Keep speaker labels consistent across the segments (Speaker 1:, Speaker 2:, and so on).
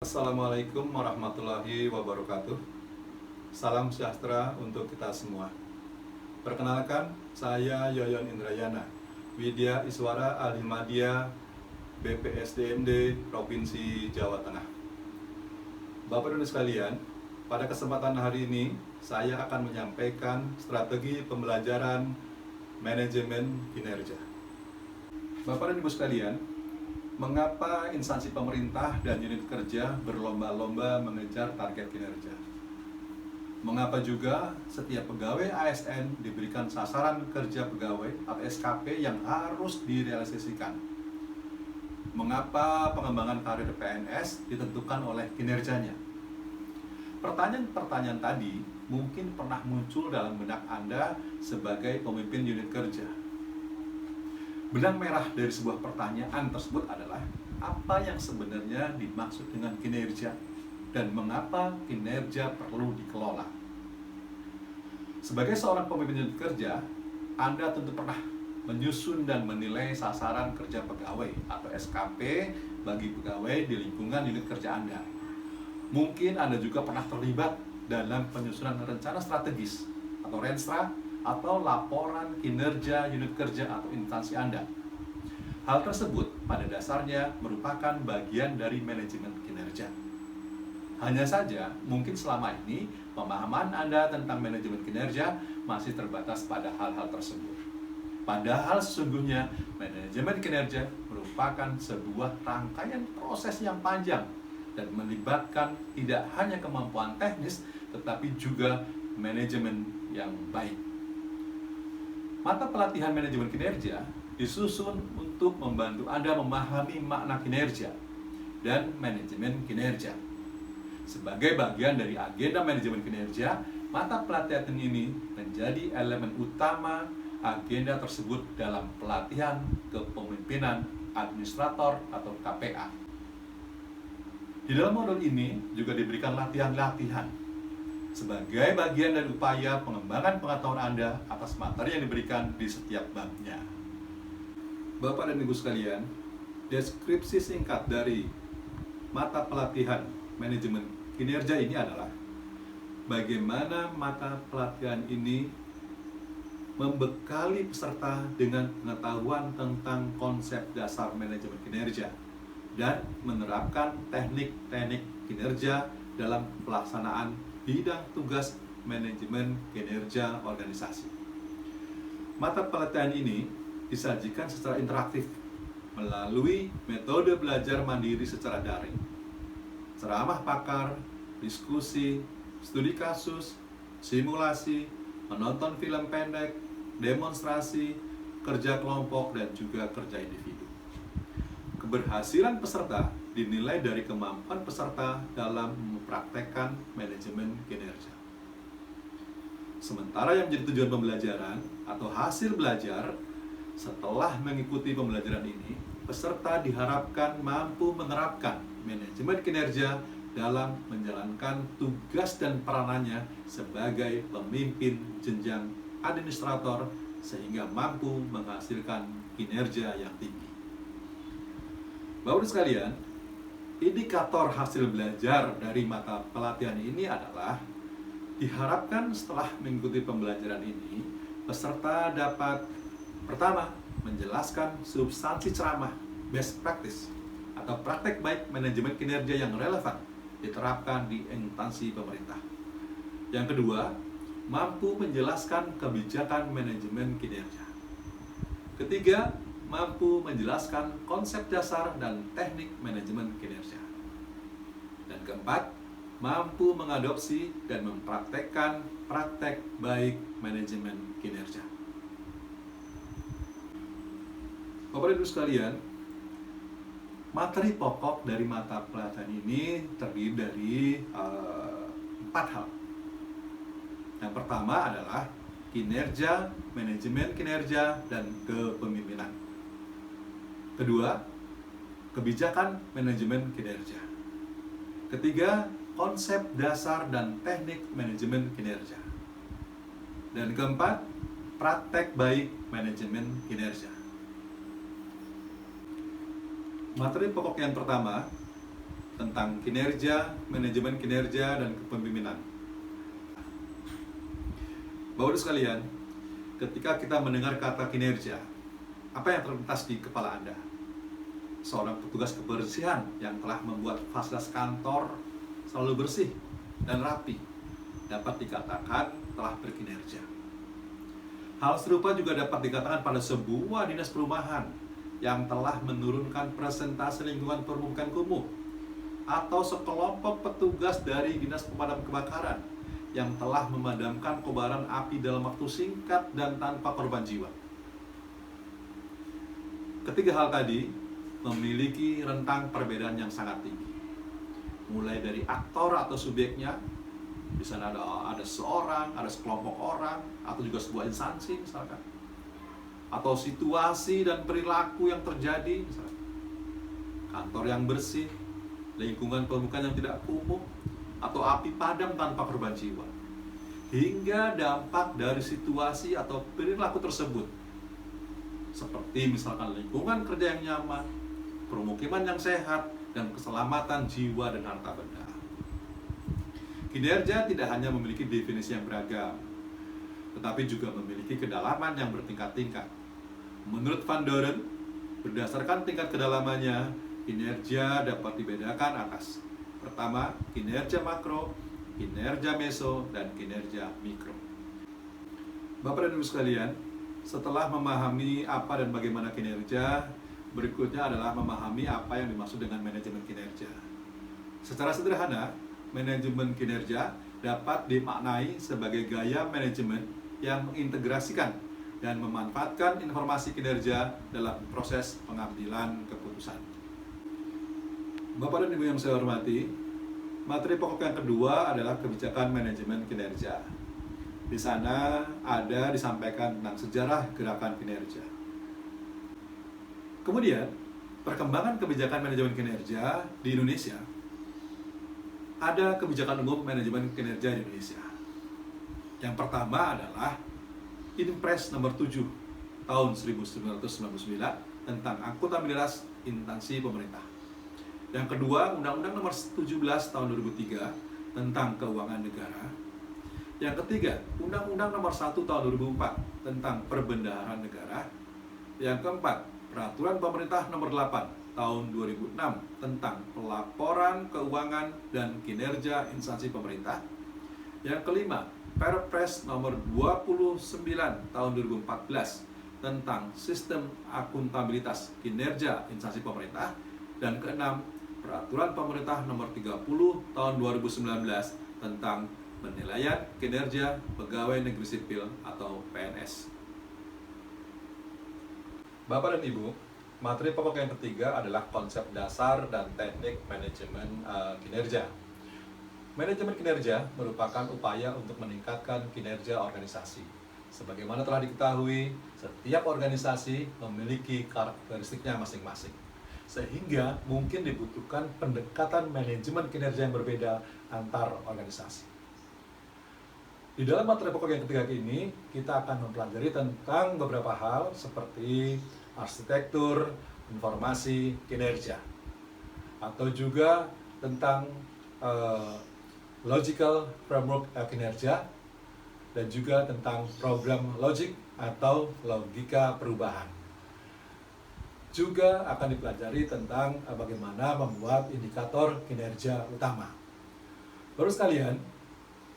Speaker 1: Assalamualaikum warahmatullahi wabarakatuh. Salam sejahtera untuk kita semua. Perkenalkan, saya Yoyon Indrayana, Widya Iswara Alhimadya, BPSDMD Provinsi Jawa Tengah. Bapak dan Ibu sekalian, pada kesempatan hari ini saya akan menyampaikan strategi pembelajaran manajemen kinerja. Bapak dan Ibu sekalian, mengapa instansi pemerintah dan unit kerja berlomba-lomba mengejar target kinerja? Mengapa juga setiap pegawai ASN diberikan sasaran kerja pegawai atau SKP yang harus direalisasikan? Mengapa pengembangan karir PNS ditentukan oleh kinerjanya? Pertanyaan-pertanyaan tadi mungkin pernah muncul dalam benak Anda sebagai pemimpin unit kerja. Benang merah dari sebuah pertanyaan tersebut adalah apa yang sebenarnya dimaksud dengan kinerja dan mengapa kinerja perlu dikelola. Sebagai seorang pemimpin unit kerja, Anda tentu pernah menyusun dan menilai sasaran kerja pegawai atau SKP bagi pegawai di lingkungan unit kerja Anda. Mungkin Anda juga pernah terlibat dalam penyusunan rencana strategis atau Renstra atau laporan kinerja unit kerja atau instansi Anda. Hal tersebut pada dasarnya merupakan bagian dari manajemen kinerja. Hanya saja, mungkin selama ini pemahaman Anda tentang manajemen kinerja masih terbatas pada hal-hal tersebut. Padahal sesungguhnya manajemen kinerja merupakan sebuah rangkaian proses yang panjang dan melibatkan tidak hanya kemampuan teknis tetapi juga manajemen yang baik. Mata pelatihan manajemen kinerja disusun untuk membantu Anda memahami makna kinerja dan manajemen kinerja. Sebagai bagian dari agenda manajemen kinerja, mata pelatihan ini menjadi elemen utama agenda tersebut dalam pelatihan kepemimpinan administrator atau KPA. Di dalam modul ini juga diberikan latihan-latihan sebagai bagian dari upaya pengembangan pengetahuan Anda atas materi yang diberikan di setiap babnya. Bapak dan Ibu sekalian, deskripsi singkat dari mata pelatihan manajemen kinerja ini adalah bagaimana mata pelatihan ini membekali peserta dengan pengetahuan tentang konsep dasar manajemen kinerja dan menerapkan teknik-teknik kinerja dalam pelaksanaan bidang tugas manajemen kinerja organisasi. Mata pelatihan ini disajikan secara interaktif melalui metode belajar mandiri secara daring. Ceramah pakar, diskusi, studi kasus, simulasi, menonton film pendek, demonstrasi, kerja kelompok, dan juga kerja individu. Keberhasilan peserta dinilai dari kemampuan peserta dalam mempraktekkan manajemen kinerja. Sementara yang menjadi tujuan pembelajaran atau hasil belajar, setelah mengikuti pembelajaran ini, peserta diharapkan mampu menerapkan manajemen kinerja dalam menjalankan tugas dan peranannya sebagai pemimpin jenjang administrator sehingga mampu menghasilkan kinerja yang tinggi. Bapak-Ibu sekalian, indikator hasil belajar dari mata pelatihan ini adalah diharapkan setelah mengikuti pembelajaran ini, peserta dapat pertama, menjelaskan substansi ceramah best practice atau praktek baik manajemen kinerja yang relevan diterapkan di instansi pemerintah. Yang kedua, mampu menjelaskan kebijakan manajemen kinerja. Ketiga, mampu menjelaskan konsep dasar dan teknik manajemen kinerja. Dan keempat, mampu mengadopsi dan mempraktekkan praktek baik manajemen kinerja. Bapak dan Ibu sekalian, materi pokok dari mata pelatihan ini terdiri dari 4 hal. Yang pertama adalah kinerja, manajemen kinerja, dan kepemimpinan. Kedua, kebijakan manajemen kinerja. Ketiga, konsep dasar dan teknik manajemen kinerja. Dan keempat, praktek baik manajemen kinerja. Materi pokok yang pertama, tentang kinerja, manajemen kinerja, dan kepemimpinan. Bapak Ibu sekalian, ketika kita mendengar kata kinerja, apa yang terlintas di kepala Anda? Seorang petugas kebersihan yang telah membuat fasilitas kantor selalu bersih dan rapi dapat dikatakan telah berkinerja. Hal serupa juga dapat dikatakan pada sebuah dinas perumahan yang telah menurunkan presentasi lingkungan permukiman kumuh, atau sekelompok petugas dari dinas pemadam kebakaran yang telah memadamkan kobaran api dalam waktu singkat dan tanpa korban jiwa. Ketiga hal tadi memiliki rentang perbedaan yang sangat tinggi. Mulai dari aktor atau subjeknya, di sana ada seorang, ada sekelompok orang, atau juga sebuah instansi misalkan, atau situasi dan perilaku yang terjadi, misalkan kantor yang bersih, lingkungan permukaan yang tidak kumuh, atau api padam tanpa korban jiwa, hingga dampak dari situasi atau perilaku tersebut, seperti misalkan lingkungan kerja yang nyaman, permukiman yang sehat, dan keselamatan jiwa dan harta benda. Kinerja tidak hanya memiliki definisi yang beragam, tetapi juga memiliki kedalaman yang bertingkat-tingkat. Menurut Van Doren, berdasarkan tingkat kedalamannya, kinerja dapat dibedakan atas: pertama, kinerja makro, kinerja meso, dan kinerja mikro. Bapak dan Ibu sekalian, setelah memahami apa dan bagaimana kinerja, berikutnya adalah memahami apa yang dimaksud dengan manajemen kinerja. Secara sederhana, manajemen kinerja dapat dimaknai sebagai gaya manajemen yang mengintegrasikan dan memanfaatkan informasi kinerja dalam proses pengambilan keputusan. Bapak dan Ibu yang saya hormati, materi pokok yang kedua adalah kebijakan manajemen kinerja. Di sana ada disampaikan tentang sejarah gerakan kinerja. Kemudian, perkembangan kebijakan manajemen kinerja di Indonesia. Ada kebijakan umum manajemen kinerja di Indonesia. Yang pertama adalah Inpres nomor 7 tahun 1999 tentang akuntabilitas instansi pemerintah. Yang kedua, Undang-Undang nomor 17 tahun 2003 tentang keuangan negara. Yang ketiga, Undang-Undang nomor 1 tahun 2004 tentang perbendaharaan negara. Yang keempat, Peraturan Pemerintah nomor 8 tahun 2006 tentang pelaporan keuangan dan kinerja instansi pemerintah. Yang kelima, Perpres nomor 29 tahun 2014 tentang sistem akuntabilitas kinerja instansi pemerintah. Dan keenam, Peraturan Pemerintah nomor 30 tahun 2019 tentang penilaian kinerja pegawai negeri sipil atau PNS. Bapak dan Ibu, materi pokok yang ketiga adalah konsep dasar dan teknik manajemen kinerja. Manajemen kinerja merupakan upaya untuk meningkatkan kinerja organisasi. Sebagaimana telah diketahui, setiap organisasi memiliki karakteristiknya masing-masing, sehingga mungkin dibutuhkan pendekatan manajemen kinerja yang berbeda antar organisasi. Di dalam materi pokok yang ketiga ini, kita akan mempelajari tentang beberapa hal seperti arsitektur informasi kinerja, atau juga tentang logical framework kinerja, dan juga tentang program logik atau logika perubahan. Juga akan dipelajari tentang bagaimana membuat indikator kinerja utama. Baru sekalian,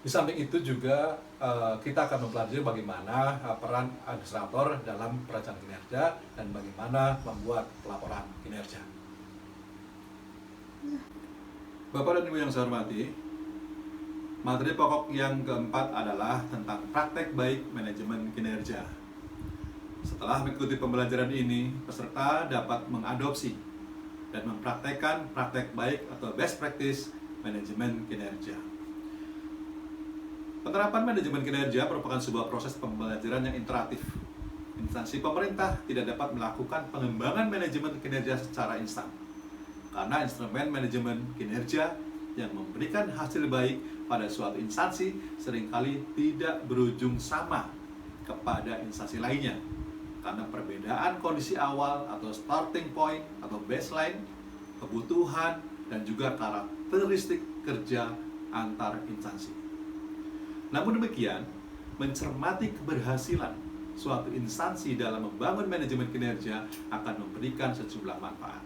Speaker 1: di samping itu juga kita akan mempelajari bagaimana peran administrator dalam perencanaan kinerja dan bagaimana membuat pelaporan kinerja. Bapak dan Ibu yang saya hormati, materi pokok yang keempat adalah tentang praktek baik manajemen kinerja. Setelah mengikuti pembelajaran ini, peserta dapat mengadopsi dan mempraktekkan praktek baik atau best practice manajemen kinerja. Penerapan manajemen kinerja merupakan sebuah proses pembelajaran yang interaktif. Instansi pemerintah tidak dapat melakukan pengembangan manajemen kinerja secara instan, karena instrumen manajemen kinerja yang memberikan hasil baik pada suatu instansi seringkali tidak berujung sama kepada instansi lainnya, karena perbedaan kondisi awal atau starting point atau baseline, kebutuhan, dan juga karakteristik kerja antar instansi. Namun demikian, mencermati keberhasilan suatu instansi dalam membangun manajemen kinerja akan memberikan sejumlah manfaat.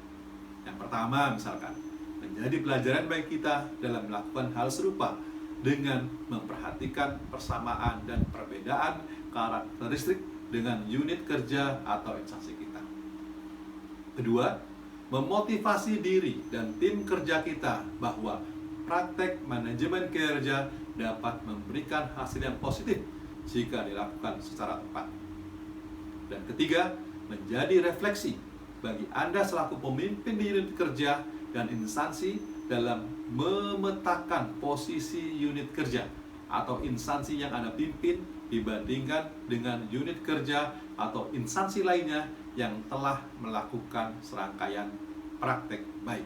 Speaker 1: Yang pertama, misalkan, menjadi pelajaran bagi kita dalam melakukan hal serupa dengan memperhatikan persamaan dan perbedaan karakteristik dengan unit kerja atau instansi kita. Kedua, memotivasi diri dan tim kerja kita bahwa praktek manajemen kinerja dapat memberikan hasil yang positif jika dilakukan secara tepat. Dan ketiga, menjadi refleksi bagi Anda selaku pemimpin di unit kerja dan instansi dalam memetakan posisi unit kerja atau instansi yang Anda pimpin dibandingkan dengan unit kerja atau instansi lainnya yang telah melakukan serangkaian praktek baik.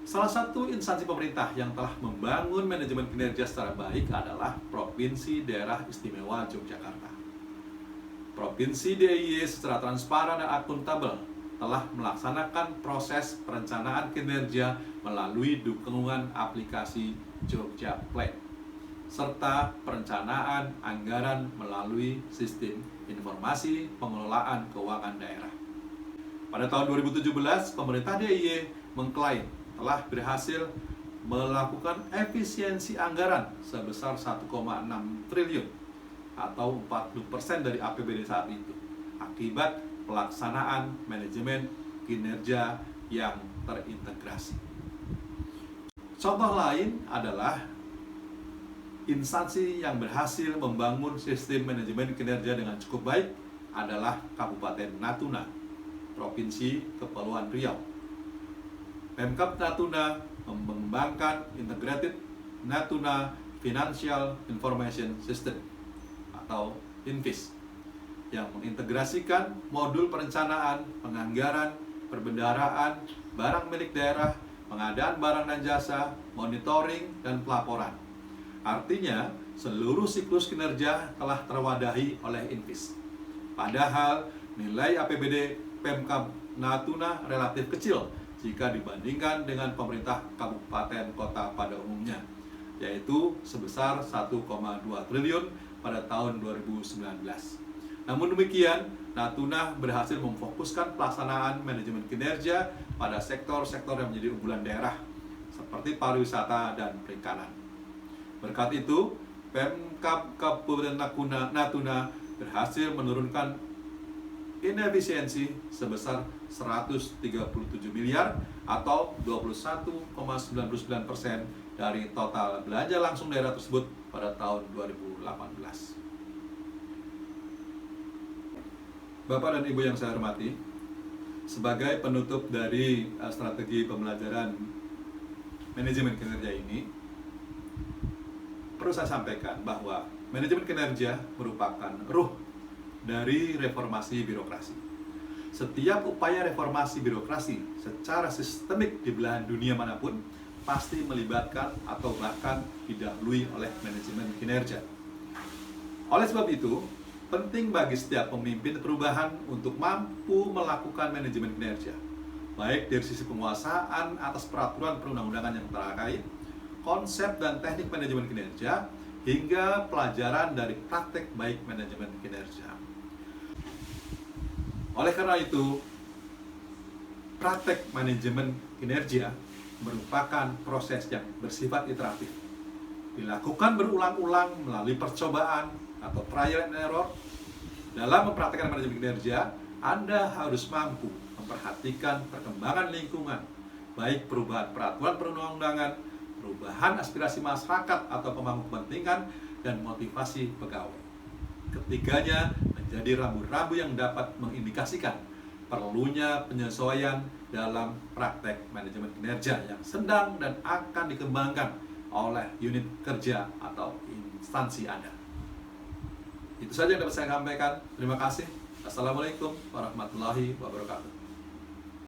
Speaker 1: Salah satu instansi pemerintah yang telah membangun manajemen kinerja secara baik adalah Provinsi Daerah Istimewa Yogyakarta. Provinsi DIY secara transparan dan akuntabel telah melaksanakan proses perencanaan kinerja melalui dukungan aplikasi Jogja Plan, serta perencanaan anggaran melalui sistem informasi pengelolaan keuangan daerah. Pada tahun 2017, pemerintah DIY mengklaim telah berhasil melakukan efisiensi anggaran sebesar 1,6 triliun atau 40% dari APBD saat itu akibat pelaksanaan manajemen kinerja yang terintegrasi. Contoh lain adalah instansi yang berhasil membangun sistem manajemen kinerja dengan cukup baik adalah Kabupaten Natuna, Provinsi Kepulauan Riau. Pemkab Natuna mengembangkan Integrated Natuna Financial Information System atau INFIS yang mengintegrasikan modul perencanaan, penganggaran, perbendaharaan, barang milik daerah, pengadaan barang dan jasa, monitoring, dan pelaporan. Artinya, seluruh siklus kinerja telah terwadahi oleh INFIS. Padahal, nilai APBD Pemkab Natuna relatif kecil jika dibandingkan dengan pemerintah kabupaten kota pada umumnya, yaitu sebesar 1,2 triliun pada tahun 2019. Namun demikian, Natuna berhasil memfokuskan pelaksanaan manajemen kinerja pada sektor-sektor yang menjadi unggulan daerah, seperti pariwisata dan perikanan. Berkat itu, Pemkab Kabupaten Natuna berhasil menurunkan inefisiensi sebesar 137 miliar atau 21,99% dari total belanja langsung daerah tersebut pada tahun 2018. Bapak dan Ibu yang saya hormati, sebagai penutup dari strategi pembelajaran manajemen kinerja ini, perlu saya sampaikan bahwa manajemen kinerja merupakan ruh dari reformasi birokrasi. Setiap upaya reformasi birokrasi secara sistemik di belahan dunia manapun pasti melibatkan atau bahkan didahului oleh manajemen kinerja. Oleh sebab itu, penting bagi setiap pemimpin perubahan untuk mampu melakukan manajemen kinerja, baik dari sisi penguasaan atas peraturan perundang-undangan yang terkait, konsep dan teknik manajemen kinerja, hingga pelajaran dari praktek baik manajemen kinerja. Oleh karena itu, praktek manajemen kinerja merupakan proses yang bersifat iteratif. Dilakukan berulang-ulang melalui percobaan atau trial and error. Dalam mempraktikkan manajemen kinerja, Anda harus mampu memperhatikan perkembangan lingkungan, baik perubahan peraturan perundang-undangan, perubahan aspirasi masyarakat atau pemangku kepentingan, dan motivasi pegawai. Ketiganya menjadi rambu-rambu yang dapat mengindikasikan perlunya penyesuaian dalam praktek manajemen kinerja yang sedang dan akan dikembangkan oleh unit kerja atau instansi Anda. Itu saja yang dapat saya sampaikan. Terima kasih. Assalamualaikum warahmatullahi wabarakatuh.